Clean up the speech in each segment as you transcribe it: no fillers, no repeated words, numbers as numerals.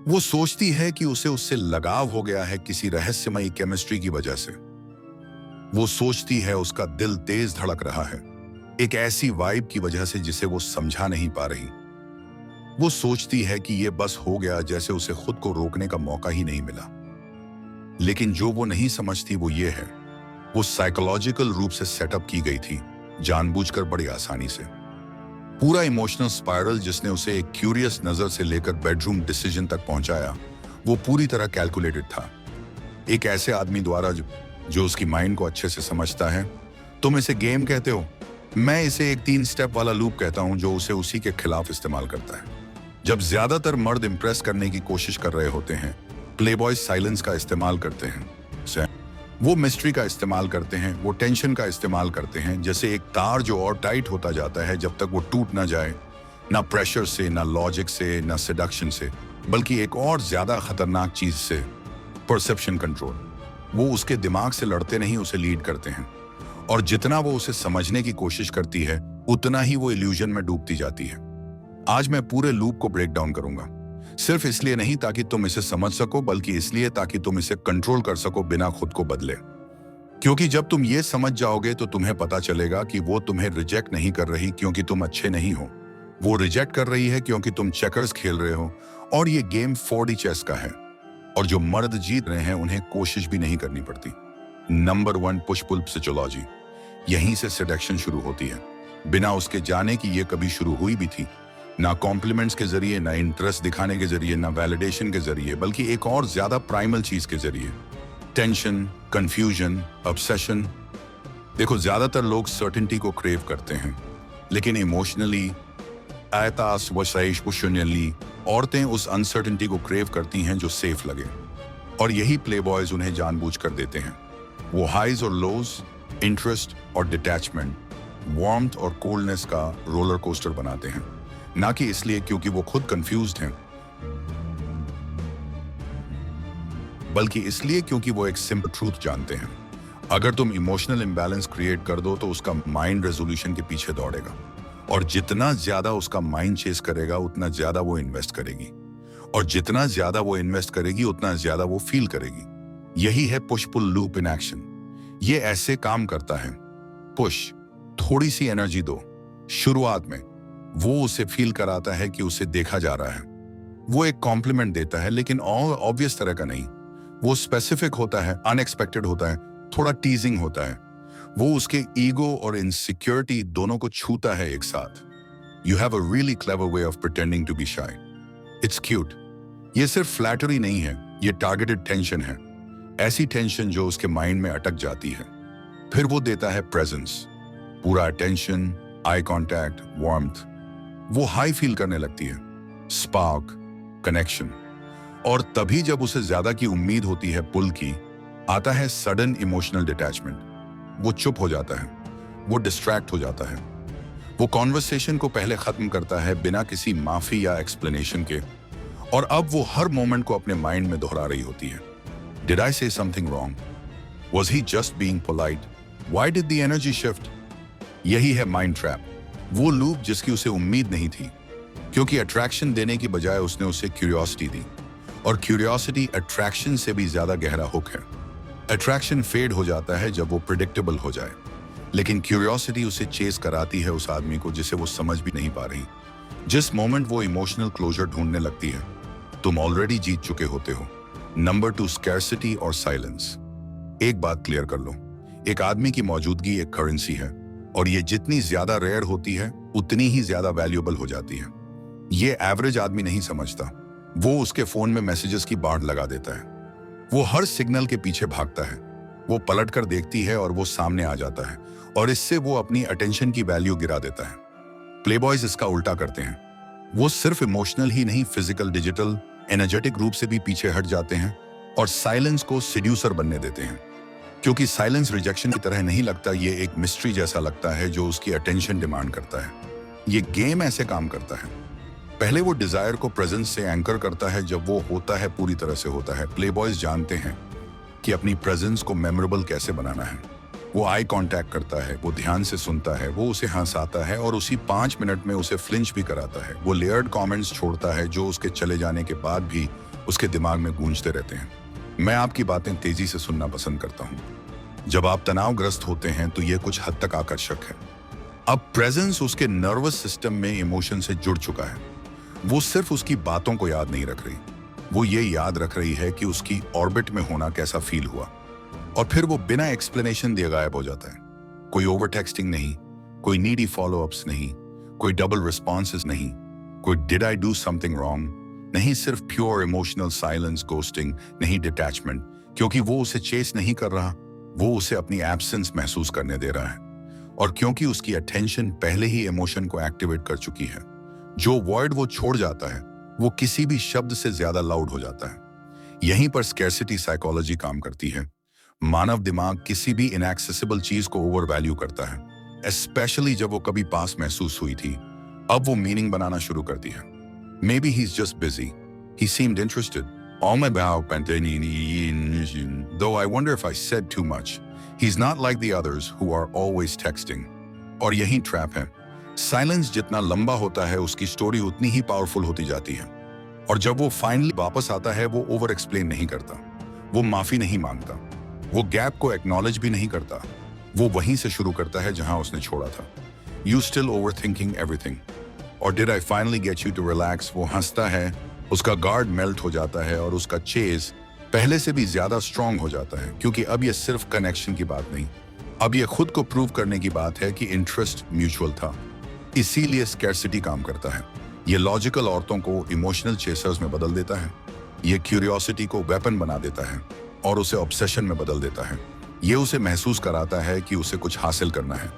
वो सोचती है कि उसे उससे लगाव हो गया है किसी रहस्यमयी केमिस्ट्री की वजह से। वो सोचती है उसका दिल तेज धड़क रहा है, एक ऐसी वाइब की वजह से जिसे वो समझा नहीं पा रही। वो सोचती है कि ये बस हो गया जैसे उसे खुद को रोकने का मौका ही नहीं मिला। लेकिन जो वो नहीं समझती वो ये है, वो साइकोलॉजिकल रूप से सेटअप की गई थी, जानबूझकर बड़ी आसानी से। पूरा इमोशनल स्पाइरल जिसने उसे एक क्यूरियस नजर से लेकर बेडरूम डिसीजन तक पहुंचाया, वो पूरी तरह कैलकुलेटेड था। एक ऐसे आदमी द्वारा जो उसकी माइंड को अच्छे से समझता है। तुम इसे गेम कहते हो, मैं इसे एक 3 स्टेप वाला लूप कहता हूं जो उसे उसी के खिलाफ इस्तेमाल करता है। जब ज्यादातर मर्द इंप्रेस करने की कोशिश कर रहे होते हैं, प्लेबॉयज साइलेंस का इस्तेमाल करते हैं। वो मिस्ट्री का इस्तेमाल करते हैं, वो टेंशन का इस्तेमाल करते हैं, जैसे एक तार जो और टाइट होता जाता है जब तक वो टूट ना जाए, ना प्रेशर से, ना लॉजिक से, ना सेडक्शन से, बल्कि एक और ज्यादा खतरनाक चीज से, परसेप्शन कंट्रोल। वो उसके दिमाग से लड़ते नहीं, उसे लीड करते हैं। और जितना वो उसे समझने की कोशिश करती है, उतना ही वो इल्यूजन में डूबती जाती है। आज मैं पूरे लूप को ब्रेक डाउन करूंगा, सिर्फ इसलिए नहीं ताकि तुम इसे समझ सको, बल्कि इसलिए ताकि तुम इसे कंट्रोल कर सको बिना खुद को बदले। क्योंकि जब तुम ये समझ जाओगे तो तुम्हें पता चलेगा कि वो तुम्हें रिजेक्ट नहीं कर रही क्योंकि तुम अच्छे नहीं हो। वो रिजेक्ट कर रही है क्योंकि तुम चेकर्स खेल रहे हो और ये गेम 4D चेस का है। और जो मर्द जीत रहे हैं उन्हें कोशिश भी नहीं करनी पड़ती। Number 1, push pull psychology. यहीं से सेडक्शन शुरू होती है, बिना उसके जाने कि ये कभी शुरू हुई भी थी। ना कॉम्प्लीमेंट्स के जरिए, ना इंटरेस्ट दिखाने के जरिए, ना वैलिडेशन के जरिए, बल्कि एक और ज्यादा प्राइमल चीज के जरिए, टेंशन, कंफ्यूजन, ऑब्सेशन। देखो, ज्यादातर लोग सर्टेनिटी को क्रेव करते हैं, लेकिन इमोशनली औरतें उस अनसर्टेनिटी को क्रेव करती हैं जो सेफ लगे। और यही प्लेबॉयज उन्हें जानबूझकर देते हैं। वो हाइज और लोज, इंटरेस्ट और डिटैचमेंट, वार्मथ और कोल्डनेस का रोलर कोस्टर बनाते हैं, ना कि इसलिए क्योंकि वो खुद कंफ्यूज्ड हैं, बल्कि इसलिए क्योंकि वो एक सिंपल ट्रूथ जानते हैं। अगर तुम इमोशनल इंबैलेंस क्रिएट कर दो तो उसका माइंड रेजोल्यूशन के पीछे दौड़ेगा, और जितना ज्यादा उसका माइंड चेस करेगा उतना ज्यादा वो इन्वेस्ट करेगी, और जितना ज्यादा वो इन्वेस्ट करेगी उतना ज्यादा वो फील करेगी। यही है push pull loop in action. ये ऐसे काम करता है। पुश, थोड़ी सी एनर्जी दो। शुरुआत में वो उसे फील कराता है कि उसे देखा जा रहा है। वो एक कॉम्प्लीमेंट देता है, लेकिन और ऑब्वियस तरह का नहीं। वो स्पेसिफिक होता है, अनएक्सपेक्टेड होता है, थोड़ा टीजिंग होता है। वो उसके ईगो और इनसिक्योरिटी दोनों को छूता है एक साथ। You have a really clever way of pretending to be shy. It's cute. ये सिर्फ फ्लैटरी नहीं है, ये टारगेटेड टेंशन है। ऐसी टेंशन जो उसके माइंड में अटक जाती है। फिर वो देता है प्रेजेंस, पूरा अटेंशन, आई कॉन्टैक्ट, वार्मथ। वो हाई फील करने लगती है, स्पार्क, कनेक्शन। और तभी जब उसे ज्यादा की उम्मीद होती है पुल की, आता है सडन इमोशनल डिटैचमेंट। वो चुप हो जाता है, वो डिस्ट्रैक्ट हो जाता है, वो कॉन्वर्सेशन को पहले खत्म करता है बिना किसी माफी या एक्सप्लेनेशन के। और अब वो हर मोमेंट को अपने माइंड में दोहरा रही होती है। डिड आई से something wrong? Was he just being polite? Why did the energy shift? यही है माइंड ट्रैप, वो लूप जिसकी उसे उम्मीद नहीं थी, क्योंकि अट्रैक्शन देने की बजाय उसने उसे क्यूरियोसिटी दी। और क्यूरियोसिटी अट्रैक्शन से भी ज्यादा गहरा हुक है। अट्रैक्शन फेड हो जाता है जब वो प्रिडिक्टेबल हो जाए, लेकिन क्यूरियोसिटी उसे चेस कराती है उस आदमी को जिसे वो समझ भी नहीं पा रही। जिस मोमेंट वो इमोशनल क्लोजर ढूंढने लगती है, तुम ऑलरेडी जीत चुके होते हो। नंबर 2, स्कैर्सिटी और साइलेंस। एक बात क्लियर कर लो, एक आदमी की मौजूदगी एक करेंसी है, और ये जितनी ज्यादा रेयर होती है उतनी ही ज्यादा वैल्यूएबल हो जाती है। ये एवरेज आदमी नहीं समझता। वो उसके फोन में मैसेजेस की बाढ़ लगा देता है, वो हर सिग्नल के पीछे भागता है, वो पलट कर देखती है और वो सामने आ जाता है, और इससे वो अपनी अटेंशन की वैल्यू गिरा देता है। प्लेबॉयज इसका उल्टा करते हैं। वो सिर्फ इमोशनल ही नहीं, फिजिकल, डिजिटल, एनर्जेटिक रूप से भी पीछे हट जाते हैं और साइलेंस को सीड्यूसर बनने देते हैं। क्योंकि साइलेंस रिजेक्शन की तरह नहीं लगता, ये एक मिस्ट्री जैसा लगता है जो उसकी अटेंशन डिमांड करता है। ये गेम ऐसे काम करता है। पहले वो डिजायर को प्रेजेंस से एंकर करता है, जब वो होता है पूरी तरह से होता है। प्लेबॉयज जानते हैं कि अपनी प्रेजेंस को मेमोरेबल कैसे बनाना है। वो आई कांटेक्ट करता है, वो ध्यान से सुनता है, वो उसे हंसाता है और उसी 5 मिनट में उसे फ्लिंच भी कराता है। वो लेयर्ड कमेंट्स छोड़ता है जो उसके चले जाने के बाद भी उसके दिमाग में गूंजते रहते हैं। मैं आपकी बातें तेजी से सुनना पसंद करता हूं। जब आप तनावग्रस्त होते हैं तो यह कुछ हद तक आकर्षक है। अब प्रेजेंस उसके नर्वस सिस्टम में इमोशन से जुड़ चुका है। वो सिर्फ उसकी बातों को याद नहीं रख रही, वो ये याद रख रही है कि उसकी ऑर्बिट में होना कैसा फील हुआ। और फिर वो बिना एक्सप्लेनेशन दिए गायब हो जाता है। कोई ओवर टेक्सटिंग नहीं, कोई नीडी फॉलोअप्स नहीं, कोई डबल रिस्पॉन्सेस नहीं, कोई did I do something wrong नहीं, सिर्फ प्योर इमोशनल साइलेंस, गोस्टिंग नहीं, डिटैचमेंट। क्योंकि वो उसे चेस नहीं कर रहा, वो उसे अपनी एब्सेंस महसूस करने दे रहा है। और क्योंकि उसकी अटेंशन पहले ही इमोशन को एक्टिवेट कर चुकी है, जो वर्ड वो छोड़ जाता है वो किसी भी शब्द से ज्यादा लाउड हो जाता है। यहीं पर स्कैर्सिटी साइकोलॉजी काम करती है। मानव दिमाग किसी भी इनएक्सेसिबल चीज को ओवर वैल्यू करता है, स्पेशली जब वो कभी पास महसूस हुई थी। अब वो मीनिंग बनाना शुरू करती है। May be he is just busy, he seemed interested, all my about though I wonder if I said too much. He's not like the others who are always texting. और यही ट्रैप है। Silence जितना लंबा होता है उसकी story उतनी ही powerful होती जाती है। और जब वो फाइनली वापस आता है वो ओवर एक्सप्लेन नहीं करता, वो माफी नहीं मांगता, वो गैप को एक्नॉलेज भी नहीं करता। वो वहीं से शुरू करता है जहां उसने छोड़ा था। You still overthinking everything, और did I finally get you to relax. वो हंसता है, उसका गार्ड मेल्ट हो जाता है और उसका चेज पहले से भी ज्यादा स्ट्रांग हो जाता है। क्योंकि अब ये सिर्फ कनेक्शन की बात नहीं, अब ये खुद को प्रूव करने की बात है कि इंटरेस्ट म्यूचुअल था। इसीलिए स्कैर्सिटी काम करता है। ये लॉजिकल औरतों को इमोशनल चेसर्स में बदल देता है, ये क्यूरियोसिटी को वेपन बना देता है और उसे ऑब्सेशन में बदल देता है। ये उसे महसूस कराता है कि उसे कुछ हासिल करना है,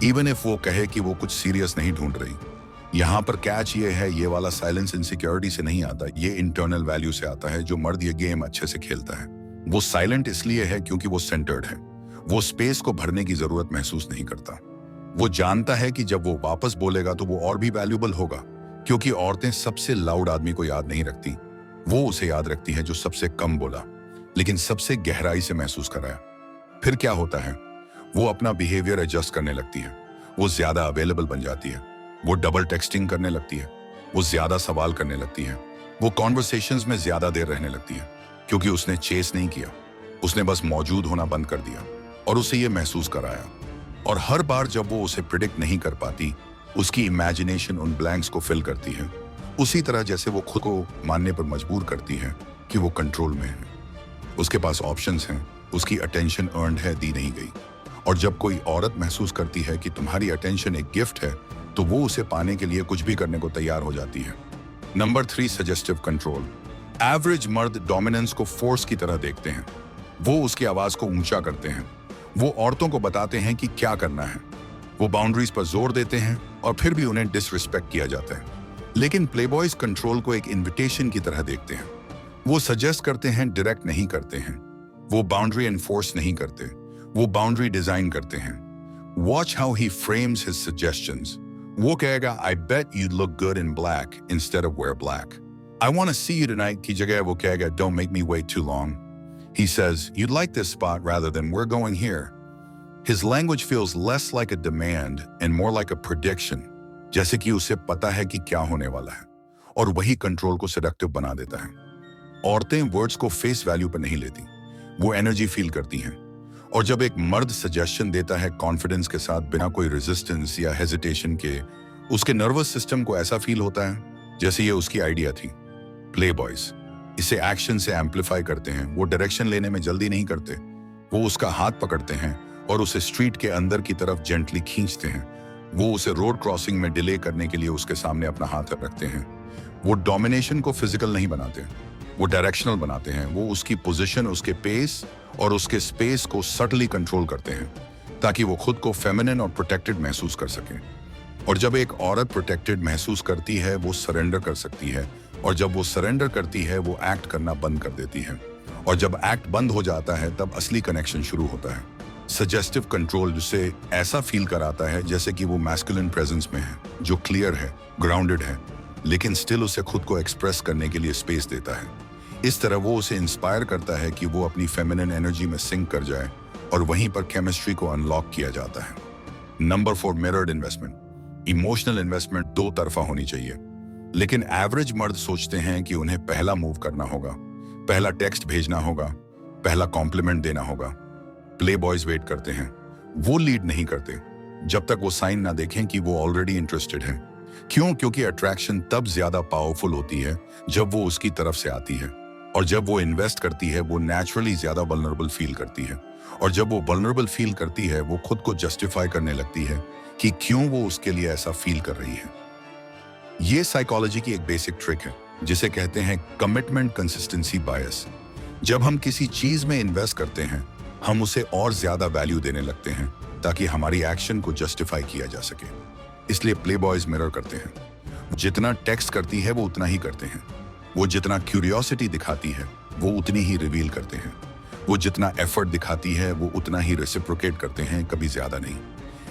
इवन इफ वो कहे कि वो कुछ सीरियस नहीं ढूंढ रही। यहाँ पर कैच ये है, ये वाला साइलेंस इनसिक्योरिटी से नहीं आता, ये इंटरनल वैल्यू से आता है। जो मर्द ये गेम अच्छे से खेलता है वो साइलेंट इसलिए है क्योंकि वो सेंटर्ड है। वो स्पेस को भरने की जरूरत महसूस नहीं करता। वो जानता है कि जब वो वापस बोलेगा तो वो और भी वैल्यूबल होगा। क्योंकि औरतें सबसे लाउड आदमी को याद नहीं रखती, वो उसे याद रखती है जो सबसे कम बोला लेकिन सबसे गहराई से महसूस कराया। फिर क्या होता है, वो अपना बिहेवियर एडजस्ट करने लगती है, वो ज्यादा अवेलेबल बन जाती है, वो डबल टेक्सटिंग करने लगती है, वो ज्यादा सवाल करने लगती है, वो कॉन्वर्सेशंस में ज्यादा देर रहने लगती है। क्योंकि उसने चेस नहीं किया, उसने बस मौजूद होना बंद कर दिया और उसे ये महसूस कराया। और हर बार जब वो उसे प्रिडिक्ट नहीं कर पाती, उसकी इमेजिनेशन उन ब्लैंक्स को फिल करती है, उसी तरह जैसे वो खुद को मानने पर मजबूर करती है कि वो कंट्रोल में है, उसके पास ऑप्शंस हैं, उसकी अटेंशन अर्न्ड है, दी नहीं गई। और जब कोई औरत महसूस करती है कि तुम्हारी अटेंशन एक गिफ्ट है, तो वो उसे पाने के लिए कुछ भी करने को तैयार हो जाती है। Number 3, suggestive control. एवरेज मर्द डोमिनेंस को फोर्स की तरह देखते हैं। वो उसकी आवाज को ऊंचा करते हैं, वो औरतों को बताते हैं कि क्या करना है, वो बाउंड्रीज पर जोर देते हैं और फिर भी उन्हें डिसरिस्पेक्ट किया जाता है। लेकिन प्लेबॉयज कंट्रोल को एक इन्विटेशन की तरह देखते हैं। वो सजेस्ट करते हैं, डायरेक्ट नहीं करते हैं। वो बाउंड्री एनफोर्स नहीं करते, वो बाउंड्री डिजाइन करते हैं। Watch how he frames his suggestions. वो कहेगा, I bet you look good in black instead of wear black. I want to see you tonight की जगह वो कहेगा, don't make me wait too long. He says, you'd like this spot rather than we're going here. His language feels less like a demand and more like a prediction. जैसे कि उसे पता है कि क्या होने वाला है, और वही कंट्रोल को सेडक्टिव बना देता है। औरतें वर्ड्स को फेस वैल्यू पर नहीं लेती, वो एनर्जी फील करती हैं। और जब एक मर्द सजेशन देता है कॉन्फिडेंस के साथ, बिना कोई रेजिस्टेंस या हेजिटेशन के, उसके नर्वस सिस्टम को ऐसा फील होता है जैसे ये उसकी आइडिया थी। प्ले बॉयज इसे एक्शन से एम्पलीफाई करते हैं। वो डायरेक्शन लेने में जल्दी नहीं करते, वो उसका हाथ पकड़ते हैं और उसे स्ट्रीट के अंदर की तरफ जेंटली खींचते हैं। वो उसे रोड क्रॉसिंग में डिले करने के लिए उसके सामने अपना हाथ रखते हैं। वो डोमिनेशन को फिजिकल नहीं बनाते, वो डायरेक्शनल बनाते हैं। वो उसकी पोजीशन, उसके पेस और उसके स्पेस को सटली कंट्रोल करते हैं ताकि वो खुद को फेमिनिन और प्रोटेक्टेड महसूस कर सके। और जब एक औरत प्रोटेक्टेड महसूस करती है, वो सरेंडर कर सकती है, और जब वो सरेंडर करती है, वो एक्ट करना बंद कर देती है। और जब एक्ट बंद हो जाता है, तब असली कनेक्शन शुरू होता है। सजेस्टिव कंट्रोल उसे ऐसा फील कराता है जैसे कि वो मैस्कुलिन प्रेजेंस में है, जो क्लियर है, ग्राउंडेड है, लेकिन स्टिल उसे खुद को एक्सप्रेस करने के लिए स्पेस देता है। इस तरह वो उसे इंस्पायर करता है कि वो अपनी फेमिनिन एनर्जी में सिंक कर जाए, और वहीं पर केमिस्ट्री को अनलॉक किया जाता है। Number 4, mirrored investment. Emotional investment दो तरफा होनी चाहिए। लेकिन एवरेज मर्द सोचते हैं कि उन्हें पहला मूव करना होगा, पहला टेक्स्ट भेजना होगा, पहला कॉम्प्लीमेंट देना होगा। प्ले बॉयज वेट करते हैं, वो लीड नहीं करते जब तक वो साइन ना देखें कि वो ऑलरेडी इंटरेस्टेड है। क्यों? क्योंकि अट्रैक्शन तब ज्यादा पावरफुल होती है जब वो उसकी तरफ से आती है, और जब वो इन्वेस्ट करती है वो नेचुरली ज्यादा वल्नरेबल फील करती है, और जब वो वल्नरेबल फील करती है वो खुद को जस्टिफाई करने लगती है कि क्यों वो उसके लिए ऐसा फील कर रही है। ये साइकोलॉजी की एक बेसिक ट्रिक है जिसे कहते हैं कमिटमेंट कंसिस्टेंसी बायस। जब हम किसी चीज में इन्वेस्ट करते हैं हम उसे और ज्यादा वैल्यू देने लगते हैं ताकि हमारी एक्शन को जस्टिफाई किया जा सके। इसलिए प्ले बॉयज मिरर करते हैं। जितना टेक्स्ट करती है वो उतना ही करते हैं, वो जितना क्यूरियोसिटी दिखाती है वो उतनी ही रिवील करते हैं, वो जितना एफर्ट दिखाती है वो उतना ही रेसिप्रोकेट करते हैं, कभी ज्यादा नहीं।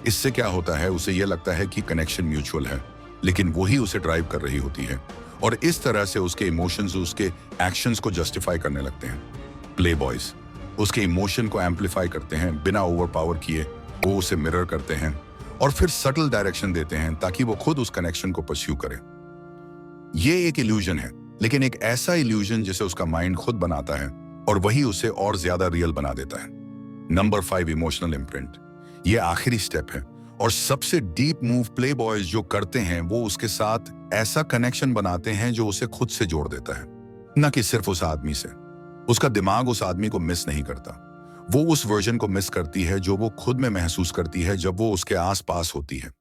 इससे क्या होता है, उसे यह लगता है कि कनेक्शन म्यूचुअल है, लेकिन वही उसे ड्राइव कर रही होती है, और इस तरह से उसके इमोशंस उसके एक्शंस को जस्टिफाई करने लगते हैं। प्ले बॉयज उसके इमोशन को एम्पलीफाई करते हैं, बिना ओवर पावर किए वो उसे मिरर करते हैं और फिर सटल डायरेक्शन देते हैं ताकि वो खुद उस कनेक्शन को परस्यू करे। ये एक इल्यूजन है, लेकिन एक ऐसा इल्यूजन जिसे उसका माइंड खुद बनाता है और वही उसे और ज्यादा रियल बना देता है। Number 5, emotional imprint. ये आखिरी स्टेप है और सबसे डीप मूव प्ले बॉयज जो करते हैं वो उसके साथ ऐसा कनेक्शन बनाते हैं जो उसे खुद से जोड़ देता है, न कि सिर्फ उस आदमी से। उसका दिमाग उस आदमी को मिस नहीं करता, वो उस वर्जन को मिस करती है जो वो खुद में महसूस करती है जब वो उसके आसपास होती है।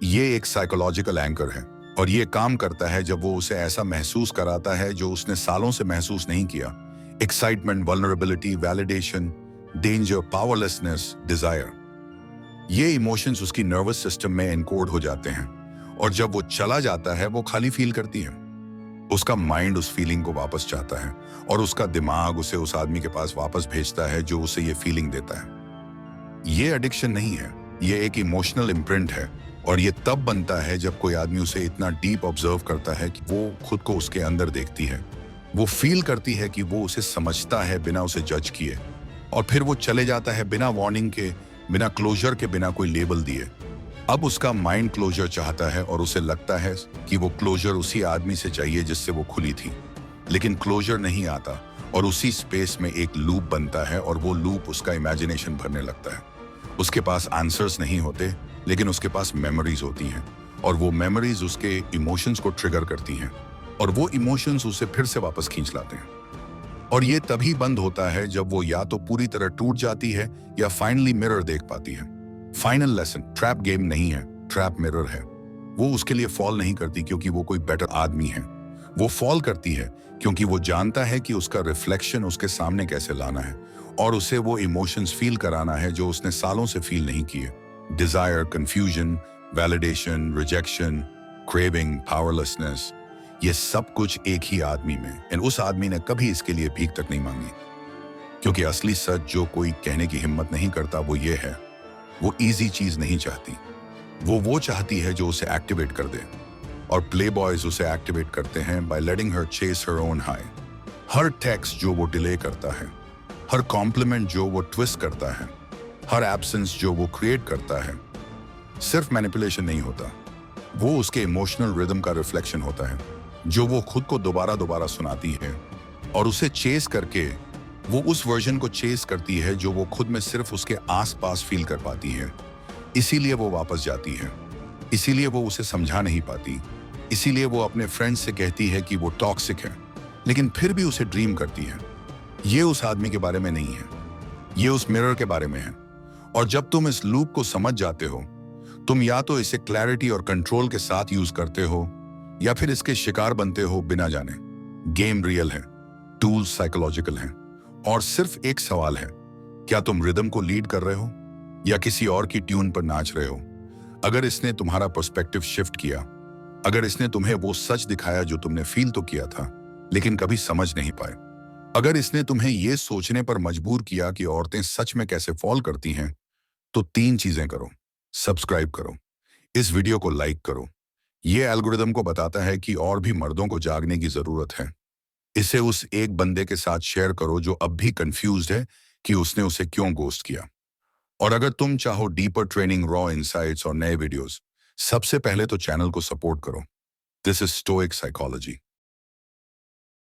ये एक साइकोलॉजिकल एंकर है और ये काम करता है जब वो उसे ऐसा महसूस कराता है जो उसने सालों से महसूस नहीं किया। Excitement, vulnerability, validation, danger, powerlessness, desire. ये इमोशंस उसकी नर्वस सिस्टम में एनकोड हो जाते हैं और जब वो चला जाता है वो खाली फील करती है। उसका माइंड उस फीलिंग को वापस चाहता है और उसका दिमाग उसे उस आदमी के पास वापस भेजता है जो उसे ये फीलिंग देता है। ये एडिक्शन नहीं है, ये एक इमोशनल इम्प्रिंट है, और ये तब बनता है जब कोई आदमी उसे इतना डीप ऑब्जर्व करता है कि वो खुद को उसके अंदर देखती है, वो फील करती है कि वो उसे समझता है बिना उसे जज किए, और फिर वो चले जाता है बिना वार्निंग के, बिना क्लोजर के, बिना कोई लेबल दिए। अब उसका माइंड क्लोजर चाहता है और उसे लगता है कि वो क्लोजर उसी आदमी से चाहिए जिससे वो खुली थी, लेकिन क्लोजर नहीं आता और उसी स्पेस में एक लूप बनता है और वो लूप उसका इमेजिनेशन भरने लगता है। उसके पास आंसर्स नहीं होते, लेकिन उसके पास मेमोरीज होती हैं और वो मेमोरीज उसके इमोशंस को ट्रिगर करती हैं और वो इमोशंस उसे फिर से वापस खींच लाते हैं। और ये तभी बंद होता है जब वो या तो पूरी तरह टूट जाती है या फाइनली मिरर देख पाती है। फाइनल लेसन, ट्रैप गेम नहीं है, ट्रैप मिरर है। वो उसके लिए फॉल नहीं करती क्योंकि वो कोई बेटर आदमी है, वो फॉल करती है क्योंकि वो जानता है कि उसका रिफ्लेक्शन उसके सामने कैसे लाना है और उसे वो इमोशंस फील कराना है जो उसने सालों से फील नहीं किए। Desire, confusion, validation, rejection, craving, powerlessness, ये सब कुछ एक ही आदमी में, और उस आदमी ने कभी इसके लिए भीख तक नहीं मांगी। क्योंकि असली सच जो कोई कहने की हिम्मत नहीं करता वो ये है, वो इजी चीज नहीं चाहती, वो चाहती है जो उसे एक्टिवेट कर दे। और प्ले बॉयज उसे एक्टिवेट करते हैं बाय लेटिंग हर चेस हर ओन हाई। हर टेक्स्ट जो वो डिले करता है, हर कॉम्प्लीमेंट जो वो ट्विस्ट करता है, हर एब्सेंस जो वो क्रिएट करता है, सिर्फ मैनिपुलेशन नहीं होता, वो उसके इमोशनल रिदम का रिफ्लेक्शन होता है जो वो खुद को दोबारा दोबारा सुनाती है, और उसे चेस करके वो उस वर्जन को चेस करती है जो वो खुद में सिर्फ उसके आसपास फील कर पाती है। इसीलिए वो वापस जाती है, इसीलिए वो उसे समझा नहीं पाती, इसीलिए वो अपने फ्रेंड्स से कहती है कि वो टॉक्सिक है, लेकिन फिर भी उसे ड्रीम करती है। ये उस आदमी के बारे में नहीं है, ये उस मिरर के बारे में है। और जब तुम इस लूप को समझ जाते हो, तुम या तो इसे क्लैरिटी और कंट्रोल के साथ यूज करते हो या फिर इसके शिकार बनते हो बिना जाने। गेम रियल है, टूल्स साइकोलॉजिकल हैं, और सिर्फ एक सवाल है, क्या तुम रिदम को लीड कर रहे हो या किसी और की ट्यून पर नाच रहे हो? अगर इसने तुम्हारा पर्सपेक्टिव शिफ्ट किया, अगर इसने तुम्हें वो सच दिखाया जो तुमने फील तो किया था लेकिन कभी समझ नहीं पाए, अगर इसने तुम्हें ये सोचने पर मजबूर किया कि औरतें सच में कैसे फॉल करती हैं, तो 3 चीजें करो। सब्सक्राइब करो, इस वीडियो को लाइक करो, ये एल्गोरिदम को बताता है कि और भी मर्दों को जागने की जरूरत है। इसे उस एक बंदे के साथ शेयर करो जो अब भी कंफ्यूज्ड है कि उसने उसे क्यों गोस्ट किया। और अगर तुम चाहो डीपर ट्रेनिंग, रॉ इनसाइट्स और नए वीडियोस, सबसे पहले तो चैनल को सपोर्ट करो। This is Stoic psychology.